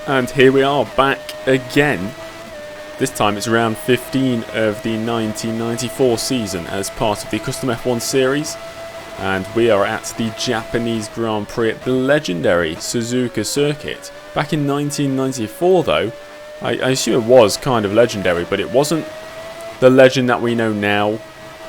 And here we are back again. This time it's round 15 of the 1994 season as part of the CustomF1 series. And we are at the Japanese Grand Prix at the legendary Suzuka circuit. Back in 1994 though, I assume it was kind of legendary, but it wasn't the legend that we know now.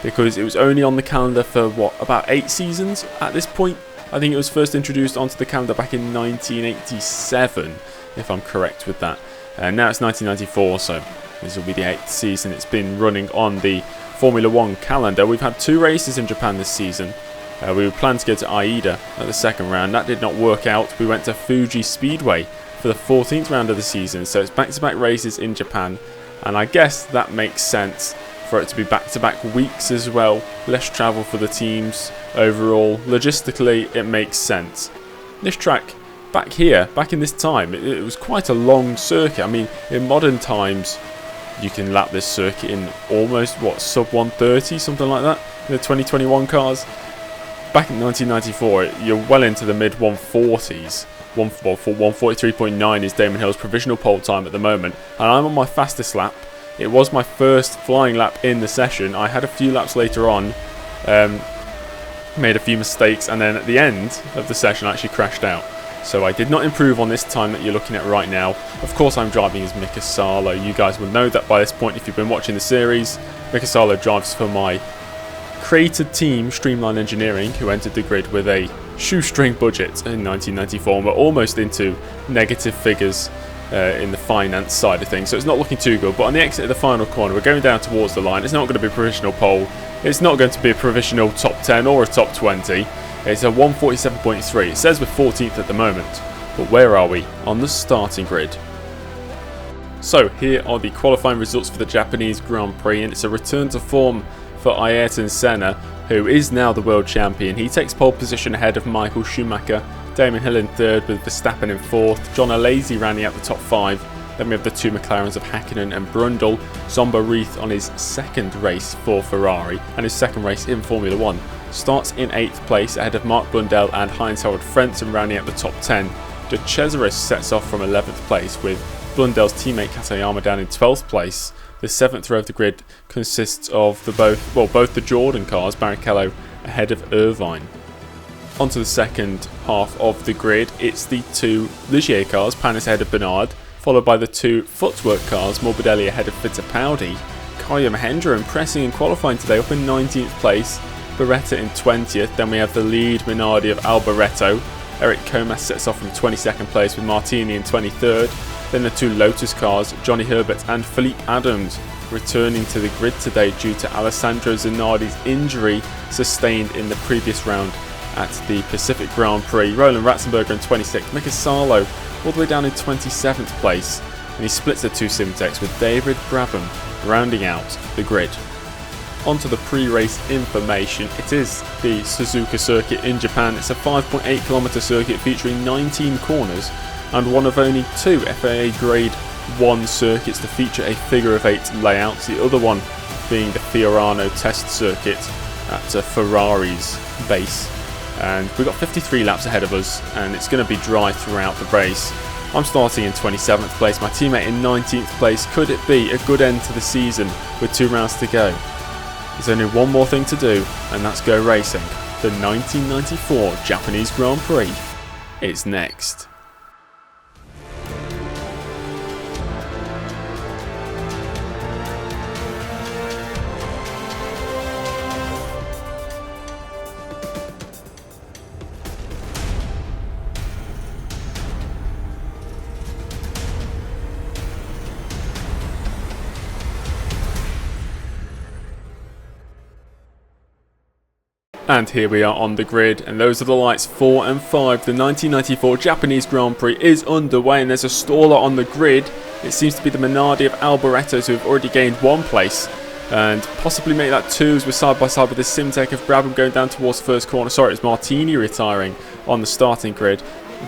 Because it was only on the calendar for, what, about 8 seasons at this point? I think it was first introduced onto the calendar back in 1987, if I'm correct with that. And now it's 1994, so this will be the 8th season it's been running on the Formula 1 calendar. We've had 2 races in Japan this season. We were planned to go to Aida at the second round. That did not work out. We went to Fuji Speedway for the 14th round of the season. So it's back-to-back races in Japan. And I guess that makes sense for it to be back-to-back weeks as well. Less travel for the teams overall. Logistically, it makes sense. This track, back here, back in this time, it was quite a long circuit. I mean, in modern times, you can lap this circuit in almost, what, sub 130, something like that, in the 2021 cars. Back in 1994, you're well into the mid 140s. 143.9 is Damon Hill's provisional pole time at the moment, and I'm on my fastest lap. It was my first flying lap in the session. I had a few laps later on, made a few mistakes, and then at the end of the session I actually crashed out. So I did not improve on this time that you're looking at right now. Of course I'm driving as Mika Salo. You guys will know that by this point if you've been watching the series. Mika Salo drives for my created team, Streamline Engineering, who entered the grid with a shoestring budget in 1994 and we're almost into negative figures in the finance side of things, so it's not looking too good. But on the exit of the final corner, we're going down towards the line. It's not going to be a provisional pole. It's not going to be a provisional top 10 or a top 20. It's a 147.3. It says we're 14th at the moment. But where are we? On the starting grid. So here are the qualifying results for the Japanese Grand Prix, and it's a return to form for Ayrton Senna, who is now the world champion. He takes pole position ahead of Michael Schumacher, Damon Hill in third with Verstappen in fourth, John Alesi rounding out the top 5. Then we have the 2 McLarens of Häkkinen and Blundell, Zomba Reith on his second race for Ferrari and his second race in Formula 1. Starts in 8th place ahead of Mark Blundell and Heinz-Harald Frentzen rounding out the top 10. De Cesaris sets off from 11th place with Blundell's teammate Katayama down in 12th place. The 7th row of the grid consists of both the Jordan cars, Barrichello ahead of Irvine. Onto the second half of the grid, it's the 2 Ligier cars, Panis ahead of Bernard, followed by the 2 Footwork cars, Morbidelli ahead of Fittipaldi. Kaya Mahendra impressing in qualifying today, up in 19th place, Beretta in 20th, then we have the lead Minardi of Alboreto. Eric Comas sets off from 22nd place with Martini in 23rd. Then the 2 Lotus cars, Johnny Herbert and Philippe Adams, returning to the grid today due to Alessandro Zanardi's injury sustained in the previous round at the Pacific Grand Prix. Roland Ratzenberger in 26th, Mika Salo all the way down in 27th place, and he splits the 2 Simtex with David Brabham rounding out the grid. Onto the pre-race information. It is the Suzuka circuit in Japan. It's a 5.8km circuit featuring 19 corners and one of only 2 FAA Grade 1 circuits to feature a figure of 8 layout, the other one being the Fiorano test circuit at Ferrari's base. And we've got 53 laps ahead of us and it's going to be dry throughout the race. I'm starting in 27th place, my teammate in 19th place. Could it be a good end to the season with 2 rounds to go? There's only one more thing to do, and that's go racing. The 1994 Japanese Grand Prix is next. And here we are on the grid, and those are the lights 4 and 5. The 1994 Japanese Grand Prix is underway, and there's a staller on the grid. It seems to be the Minardi of Alboreto, who have already gained 1 place and possibly make that 2 as we're side by side with the Simtek of Brabham going down towards the first corner. Sorry, it's Martini retiring on the starting grid.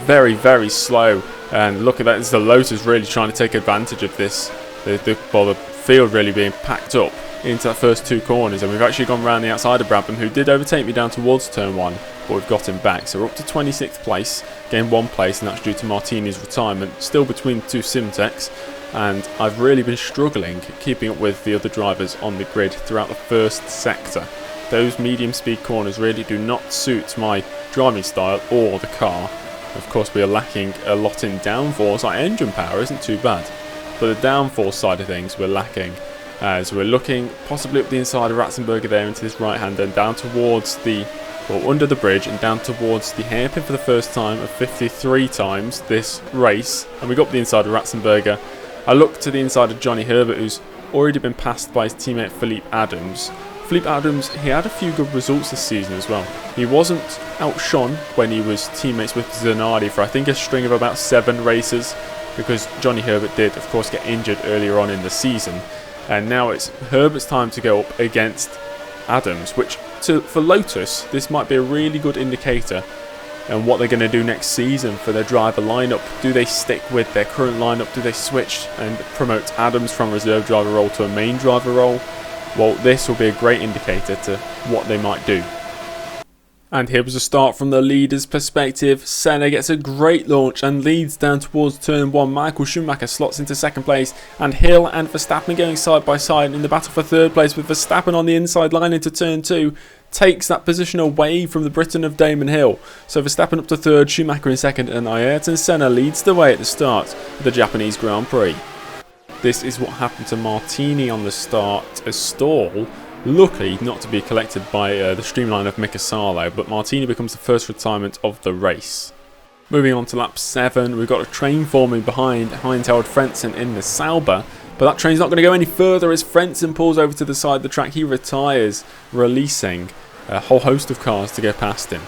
Very, very slow, and look at that, it's the Lotus really trying to take advantage of this. The field really being packed up into that first 2 corners, and we've actually gone round the outside of Brabham, who did overtake me down towards turn 1, but we've got him back. So we're up to 26th place, gained 1 place, and that's due to Martini's retirement. Still between 2 Simtecs, and I've really been struggling keeping up with the other drivers on the grid throughout the first sector. Those medium speed corners really do not suit my driving style or the car. Of course, we are lacking a lot in downforce. Our engine power isn't too bad, but the downforce side of things we're lacking, as we're looking possibly up the inside of Ratzenberger there into this right hand and down towards the, well, under the bridge and down towards the hairpin for the first time of 53 times this race. And we got up the inside of Ratzenberger. I look to the inside of Johnny Herbert, who's already been passed by his teammate Philippe Adams. Philippe Adams, he had a few good results this season as well. He wasn't outshone when he was teammates with Zanardi for I think a string of about 7 races, because Johnny Herbert did of course get injured earlier on in the season. And now it's Herbert's time to go up against Adams, which for Lotus this might be a really good indicator and what they're going to do next season for their driver lineup. Do they stick with their current lineup? Do they switch and promote Adams from reserve driver role to a main driver role? Well, this will be a great indicator to what they might do. And here was a start from the leader's perspective. Senna gets a great launch and leads down towards turn 1. Michael Schumacher slots into 2nd place, and Hill and Verstappen going side by side in the battle for 3rd place, with Verstappen on the inside line into turn 2. Takes that position away from the Briton of Damon Hill. So Verstappen up to 3rd, Schumacher in 2nd, and Ayrton Senna leads the way at the start of the Japanese Grand Prix. This is what happened to Martini on the start, a stall. Luckily not to be collected by the streamline of Mika Salo, but Martini becomes the first retirement of the race. Moving on to lap 7, we've got a train forming behind Heinz-Held Frentzen in the Sauber, but that train's not going to go any further as Frentzen pulls over to the side of the track. He retires, releasing a whole host of cars to go past him.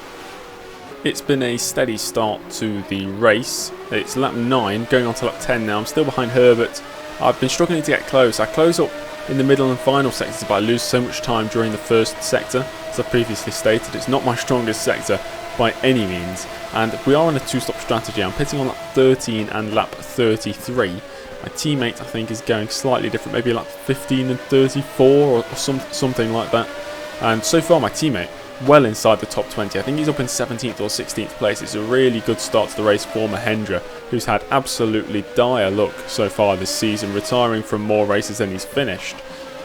It's been a steady start to the race. It's lap 9, going on to lap 10 now. I'm still behind Herbert. I've been struggling to get close. I close up in the middle and final sectors, but I lose so much time during the first sector. As I previously stated, it's not my strongest sector by any means, and we are on a 2-stop strategy. I'm pitting on lap 13 and lap 33. My teammate, I think, is going slightly different, maybe lap 15 and 34 or something like that. And so far my teammate well inside the top 20. I think he's up in 17th or 16th place. It's a really good start to the race for Mahendra, who's had absolutely dire luck so far this season, retiring from more races than he's finished.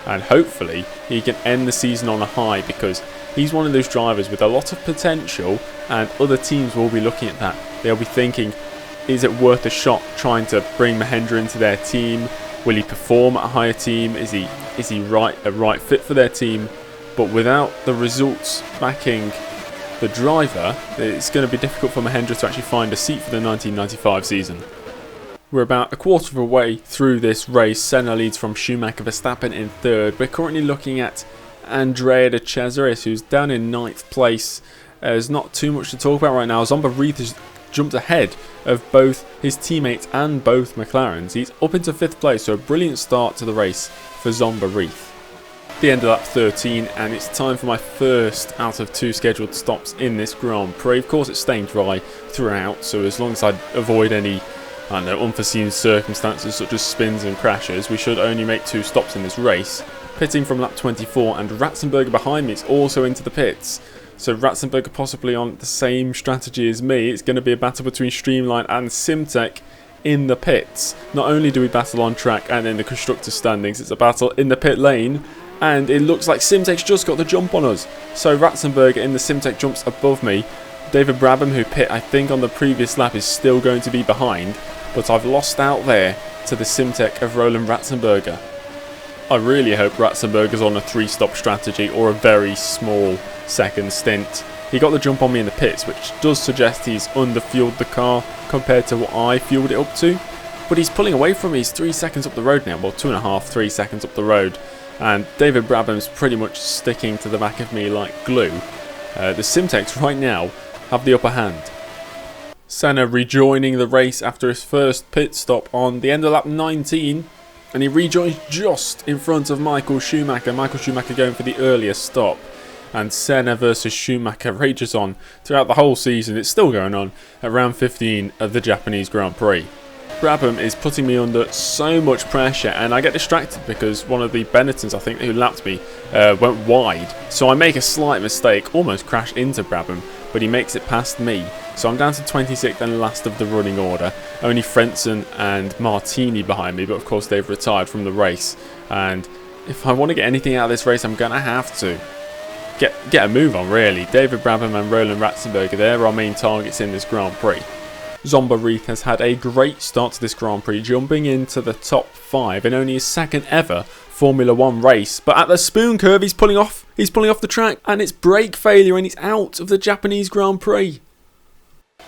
And hopefully he can end the season on a high, because he's one of those drivers with a lot of potential, and other teams will be looking at that. They'll be thinking, is it worth a shot trying to bring Mahendra into their team? Will he perform at a higher team? Is he a right fit for their team? But without the results backing the driver, it's going to be difficult for Mahendra to actually find a seat for the 1995 season. We're about a quarter of a way through this race. Senna leads from Schumacher, Verstappen in 3rd. We're currently looking at Andrea de Cesaris, who's down in 9th place. There's not too much to talk about right now. Zomba Reith has jumped ahead of both his teammates and both McLarens. He's up into 5th place, so a brilliant start to the race for Zomba Reith. The end of lap 13, and it's time for my first out of 2 scheduled stops in this Grand Prix. Of course, it's staying dry throughout, so as long as I avoid any unforeseen circumstances such as spins and crashes, we should only make 2 stops in this race. Pitting from lap 24, and Ratzenberger behind me is also into the pits. So Ratzenberger possibly on the same strategy as me. It's going to be a battle between Streamline and Simtech in the pits. Not only do we battle on track and in the Constructors standings, it's a battle in the pit lane. And it looks like Simtek's just got the jump on us. So Ratzenberger in the Simtek jumps above me. David Brabham, who pit I think on the previous lap, is still going to be behind. But I've lost out there to the Simtek of Roland Ratzenberger. I really hope Ratzenberger's on a 3-stop strategy or a very small second stint. He got the jump on me in the pits, which does suggest he's under-fueled the car compared to what I fueled it up to. But he's pulling away from me. He's 3 seconds up the road now. Well, 2.5, 3 seconds up the road. And David Brabham's pretty much sticking to the back of me like glue. The Simtecs right now have the upper hand. Senna rejoining the race after his first pit stop on the end of lap 19. And he rejoins just in front of Michael Schumacher. Michael Schumacher going for the earlier stop. And Senna versus Schumacher rages on throughout the whole season. It's still going on at round 15 of the Japanese Grand Prix. Brabham is putting me under so much pressure, and I get distracted because one of the Benettons, I think, who lapped me, went wide. So I make a slight mistake, almost crash into Brabham, but he makes it past me. So I'm down to 26th and last of the running order. Only Frentzen and Martini behind me, but of course they've retired from the race. And if I want to get anything out of this race, I'm going to have to get a move on, really. David Brabham and Roland Ratzenberger, they're our main targets in this Grand Prix. Zomba has had a great start to this Grand Prix, jumping into the top 5 in only his second ever Formula 1 race. But at the spoon curve, he's pulling off the track, and it's brake failure, and he's out of the Japanese Grand Prix.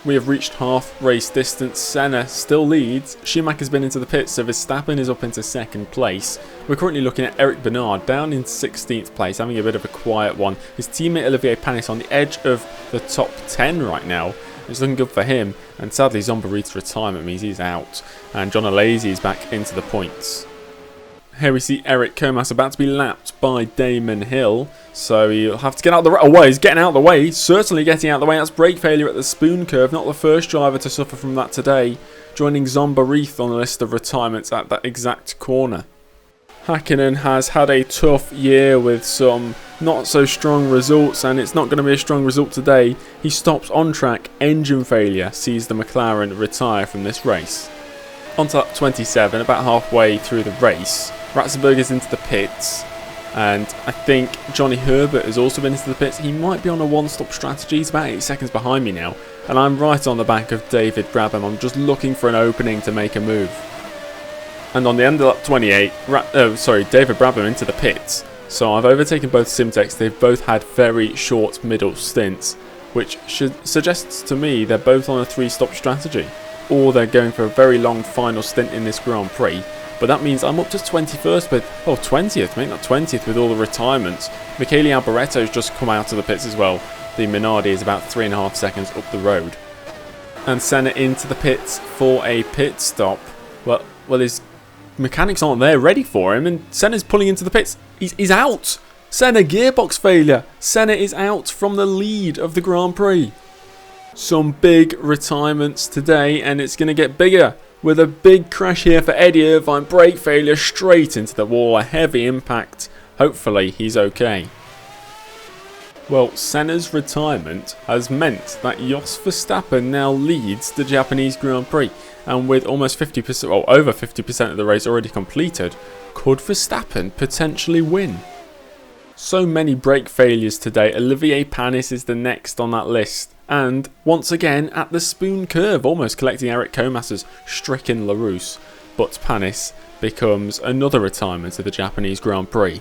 We have reached half race distance. Senna still leads. Schumacher's been into the pits, so Verstappen is up into second place. We're currently looking at Eric Bernard down in 16th place, having a bit of a quiet one. His teammate Olivier Panis on the edge of the top 10 right now. It's looking good for him, and sadly Zomba's retirement means he's out, and John Alesi is back into the points. Here we see Eric Comas about to be lapped by Damon Hill, so he'll have to get out of the way. Oh, well, he's getting out of the way, certainly getting out of the way. That's brake failure at the spoon curve, not the first driver to suffer from that today, joining Zomba on the list of retirements at that exact corner. Hakkinen has had a tough year with some not so strong results, and it's not going to be a strong result today. He stops on track, engine failure sees the McLaren retire from this race. On to lap 27, about halfway through the race, Ratzenberger's into the pits, and I think Johnny Herbert has also been into the pits. He might be on a one-stop strategy. He's about 8 seconds behind me now, and I'm right on the back of David Brabham. I'm just looking for an opening to make a move. And on the end of lap 28, David Brabham into the pits. So I've overtaken both Simtex. They've both had very short middle stints, which suggests to me they're both on a 3-stop strategy, or they're going for a very long final stint in this Grand Prix. But that means I'm up to 21st, but 20th, mate, not 20th with all the retirements. Michele Alboretto's just come out of the pits as well. The Minardi is about 3.5 seconds up the road. And Senna into the pits for a pit stop. Well, his mechanics aren't there ready for him, and Senna's pulling into the pits. He's out. Senna, gearbox failure. Senna is out from the lead of the Grand Prix. Some big retirements today, and it's going to get bigger with a big crash here for Eddie Irvine. Brake failure straight into the wall. A heavy impact. Hopefully he's okay. Well, Senna's retirement has meant that Jos Verstappen now leads the Japanese Grand Prix, and with almost 50%, or over 50% of the race already completed, could Verstappen potentially win? So many brake failures today. Olivier Panis is the next on that list, and once again at the spoon curve, almost collecting Eric Comas's stricken LaRousse, but Panis becomes another retirement to the Japanese Grand Prix.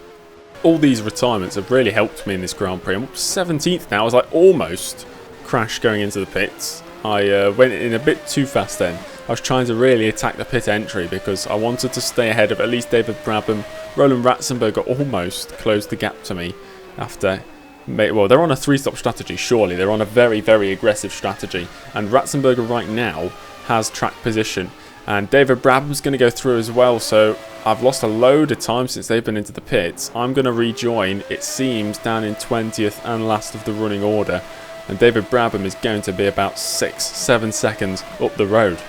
All these retirements have really helped me in this Grand Prix. I'm up to 17th now as I almost crashed going into the pits. I went in a bit too fast then. I was trying to really attack the pit entry because I wanted to stay ahead of at least David Brabham. Roland Ratzenberger almost closed the gap to me after... Well, they're on a 3-stop strategy, surely. They're on a very, very aggressive strategy. And Ratzenberger right now has track position. And David Brabham's going to go through as well, so I've lost a load of time since they've been into the pits. I'm going to rejoin, it seems, down in 20th and last of the running order. And David Brabham is going to be about 6-7 seconds up the road.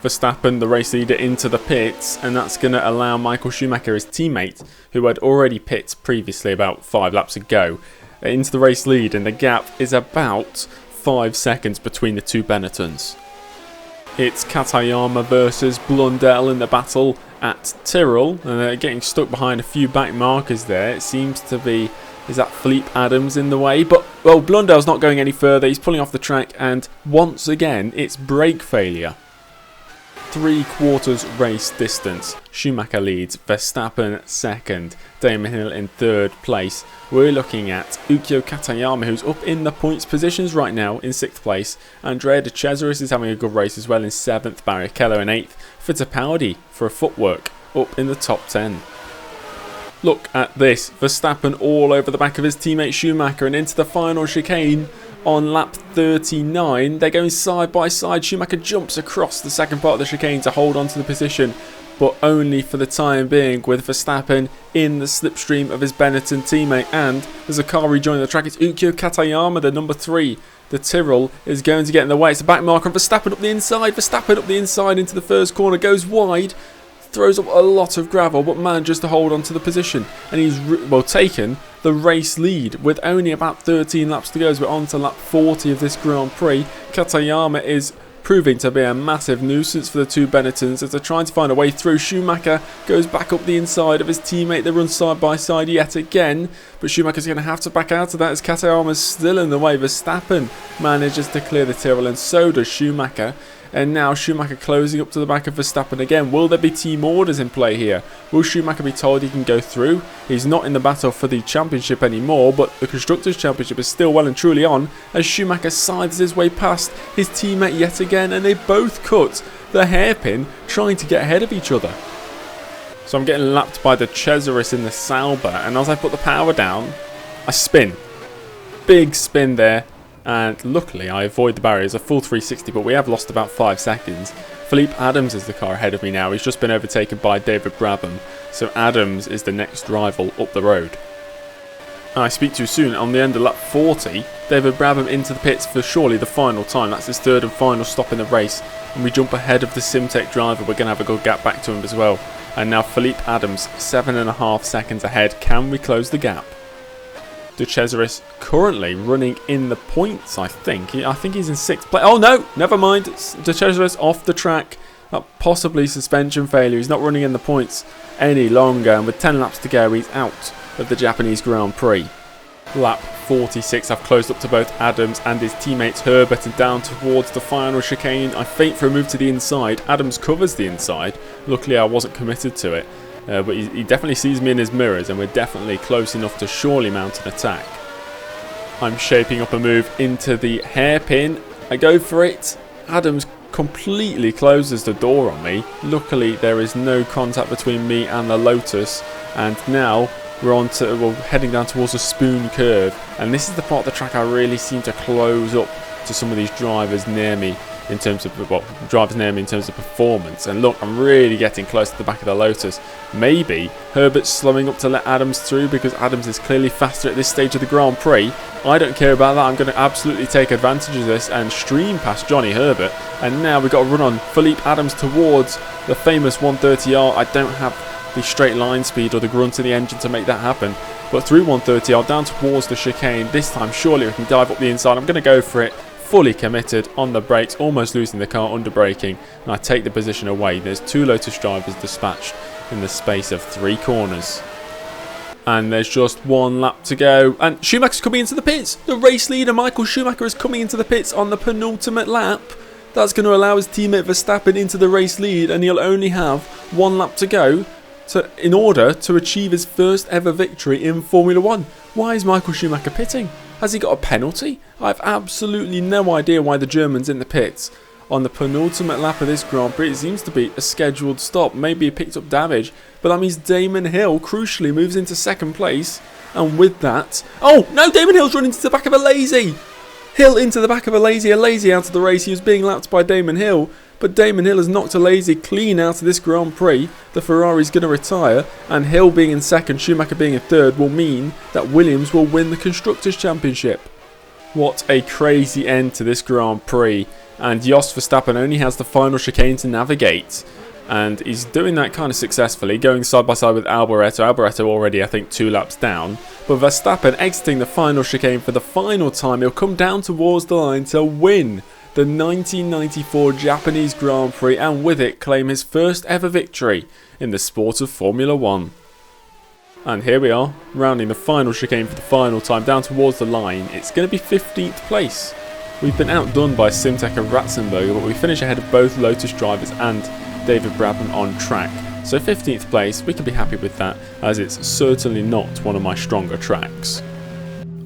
Verstappen, the race leader, into the pits, and that's going to allow Michael Schumacher, his teammate, who had already pit previously about 5 laps ago, into the race lead, and the gap is about 5 seconds between the two Benettons. It's Katayama versus Blundell in the battle at Tyrrell, and they're getting stuck behind a few back markers there. It seems to be, is that Philippe Adams in the way? But, well, Blundell's not going any further. He's pulling off the track, and once again, it's brake failure. 3/4 race distance. Schumacher leads, Verstappen second, Damon Hill in third place. We're looking at Ukyo Katayama, who's up in the points positions right now in 6th place. Andrea De Cesaris is having a good race as well in 7th, Barrichello in 8th, Fittipaldi for a footwork up in the top 10. Look at this, Verstappen all over the back of his teammate Schumacher and into the final chicane. On lap 39, they're going side by side. Schumacher jumps across the second part of the chicane to hold on to the position, but only for the time being, with Verstappen in the slipstream of his Benetton teammate. And there's a car rejoining the track. It's Ukyo Katayama, the number 3, The Tyrrell is going to get in the way. It's a back marker and Verstappen up the inside. Verstappen up the inside into the first corner. Goes wide. Throws up a lot of gravel, but manages to hold on to the position. And he's, taken the race lead with only about 13 laps to go as we're on to lap 40 of this Grand Prix. Katayama is proving to be a massive nuisance for the two Benettons as they're trying to find a way through. Schumacher goes back up the inside of his teammate. They run side by side yet again, but Schumacher's going to have to back out of that as Katayama's still in the way. Verstappen manages to clear the Tyrrell and so does Schumacher. And now Schumacher closing up to the back of Verstappen again. Will there be team orders in play here? Will Schumacher be told he can go through? He's not in the battle for the championship anymore, but the Constructors' Championship is still well and truly on as Schumacher scythes his way past his teammate yet again, and they both cut the hairpin trying to get ahead of each other. So I'm getting lapped by the Cesaris in the Sauber, and as I put the power down, I spin. Big spin there. And luckily I avoid the barriers, a full 360, but we have lost about 5 seconds. Philippe Adams is the car ahead of me now. He's just been overtaken by David Brabham, so Adams is the next rival up the road. I speak too soon. On the end of lap 40, David Brabham into the pits for surely the final time. That's his third and final stop in the race, and we jump ahead of the Simtech driver. We're going to have a good gap back to him as well. And now Philippe Adams 7.5 seconds ahead. Can we close the gap? De Cesaris currently running in the points, I think. I think he's in 6th place. Oh no, never mind. De Cesaris off the track. Possibly suspension failure. He's not running in the points any longer. And with 10 laps to go, he's out of the Japanese Grand Prix. Lap 46, I've closed up to both Adams and his teammates Herbert and down towards the final chicane. I feint for a move to the inside. Adams covers the inside. Luckily, I wasn't committed to it. But he definitely sees me in his mirrors, and we're definitely close enough to surely mount an attack. I'm shaping up a move into the hairpin. I go for it. Adams completely closes the door on me. Luckily, there is no contact between me and the Lotus, and now we're heading down towards the spoon curve. And this is the part of the track I really seem to close up to some of these drivers near me. In terms of performance. And look, I'm really getting close to the back of the Lotus. Maybe Herbert's slowing up to let Adams through because Adams is clearly faster at this stage of the Grand Prix. I don't care about that. I'm going to absolutely take advantage of this and stream past Johnny Herbert. And now we've got to run on Philippe Adams towards the famous 130R. I don't have the straight line speed or the grunt in the engine to make that happen. But through 130R down towards the chicane. This time surely we can dive up the inside. I'm going to go for it. Fully committed on the brakes, almost losing the car under braking, and I take the position away. There's 2 Lotus drivers dispatched in the space of 3 corners. And there's just 1 lap to go, and Schumacher's coming into the pits. The race leader Michael Schumacher is coming into the pits on the penultimate lap. That's going to allow his teammate Verstappen into the race lead, and he'll only have 1 lap to go in order to achieve his first ever victory in Formula 1. Why is Michael Schumacher pitting? Has he got a penalty? I have absolutely no idea why the German's in the pits. On the penultimate lap of this Grand Prix, it seems to be a scheduled stop. Maybe he picked up damage, but that means Damon Hill crucially moves into 2nd place. And with that... Oh, no, Damon Hill's running into the back of a Lazy. Hill into the back of a Lazy out of the race. He was being lapped by Damon Hill, but Damon Hill has knocked a Lazy clean out of this Grand Prix. The Ferrari's going to retire, and Hill being in 2nd, Schumacher being in 3rd will mean that Williams will win the Constructors' Championship. What a crazy end to this Grand Prix, and Jos Verstappen only has the final chicane to navigate, and he's doing that kind of successfully, going side by side with Alboreto. Alboreto already, I think, 2 laps down, but Verstappen exiting the final chicane for the final time. He'll come down towards the line to win the 1994 Japanese Grand Prix, and with it claim his first ever victory in the sport of Formula 1. And here we are, rounding the final chicane for the final time, down towards the line. It's going to be 15th place. We've been outdone by Simtech and Ratzenberger, but we finish ahead of both Lotus drivers and David Brabham on track. So 15th place, we can be happy with that, as it's certainly not one of my stronger tracks.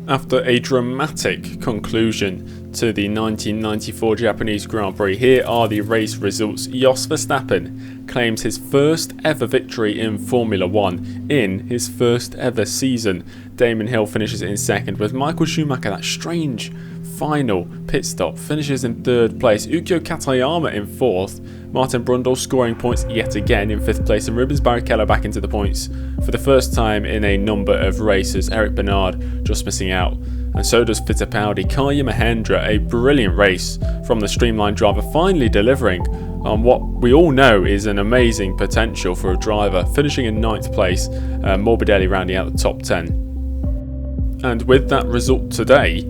After a dramatic conclusion to the 1994 Japanese Grand Prix, here are the race results. Jos Verstappen claims his first ever victory in Formula 1 in his first ever season. Damon Hill finishes in 2nd, with Michael Schumacher, that strange final pit stop, finishes in 3rd place. Ukyo Katayama in 4th. Martin Brundle scoring points yet again in 5th place, and Rubens Barrichello back into the points for the first time in a number of races. Eric Bernard just missing out and so does Fittipaldi. Kaya Mahendra, a brilliant race from the streamlined driver, finally delivering on what we all know is an amazing potential for a driver, finishing in 9th place, Morbidelli rounding out the top 10. And with that result today,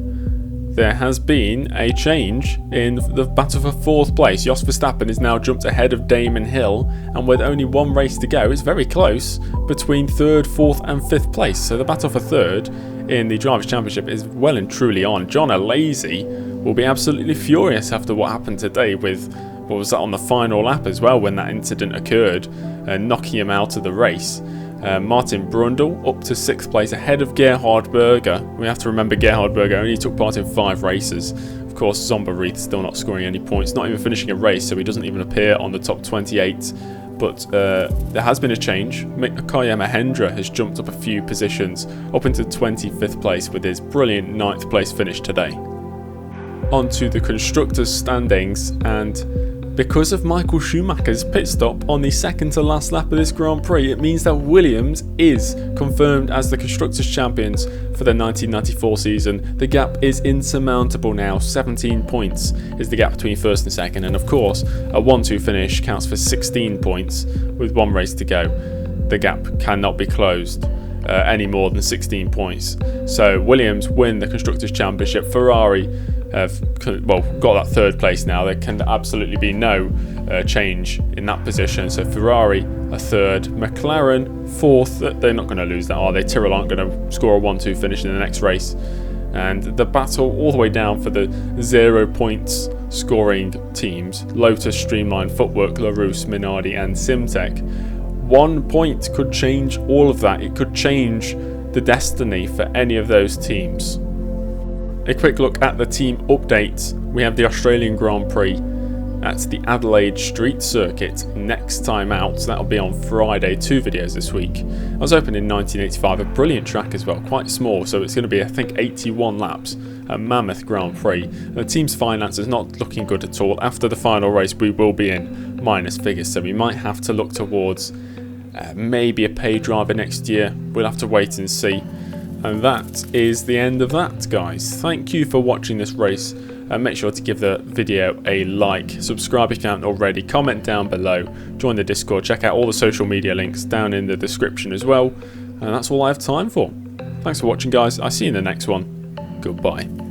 there has been a change in the battle for 4th place. Jos Verstappen is now jumped ahead of Damon Hill, and with only one race to go, it's very close between 3rd, 4th and 5th place. So the battle for 3rd in the Drivers' Championship is well and truly on. John Alesi will be absolutely furious after what happened today with, what was that, on the final lap as well, when that incident occurred, knocking him out of the race. Martin Brundle up to 6th place ahead of Gerhard Berger. We have to remember Gerhard Berger only took part in 5 races. Of course, Zomba still not scoring any points, not even finishing a race, so he doesn't even appear on the top 28. But there has been a change. Kaya Mahendra has jumped up a few positions, up into 25th place with his brilliant 9th place finish today. On to the Constructors' standings, and because of Michael Schumacher's pit stop on the second to last lap of this Grand Prix, it means that Williams is confirmed as the Constructors' Champions for the 1994 season. The gap is insurmountable now. 17 points is the gap between 1st and 2nd, and of course a 1-2 finish counts for 16 points with one race to go. The gap cannot be closed any more than 16 points. So Williams win the Constructors' Championship. Ferrari have got that 3rd place now. There can absolutely be no change in that position. So Ferrari are 3rd, McLaren 4th. They're not going to lose that, are they? Tyrrell aren't going to score a 1-2 finish in the next race. And the battle all the way down for the 0 points scoring teams: Lotus, Streamline, Footwork, LaRousse, Minardi and Simtech. 1 point could change all of that. It could change the destiny for any of those teams. A quick look at the team updates. We have the Australian Grand Prix at the Adelaide Street Circuit next time out. So that'll be on Friday. 2 videos this week. I was opened in 1985, a brilliant track as well, quite small. So it's going to be, I think, 81 laps. A mammoth Grand Prix. The team's finances not looking good at all. After the final race, we will be in minus figures. So we might have to look towards maybe a paid driver next year. We'll have to wait and see. And that is the end of that, guys. Thank you for watching this race. Make sure to give the video a like, subscribe if you haven't already, comment down below, join the Discord, check out all the social media links down in the description as well. And that's all I have time for. Thanks for watching, guys. I'll see you in the next one. Goodbye.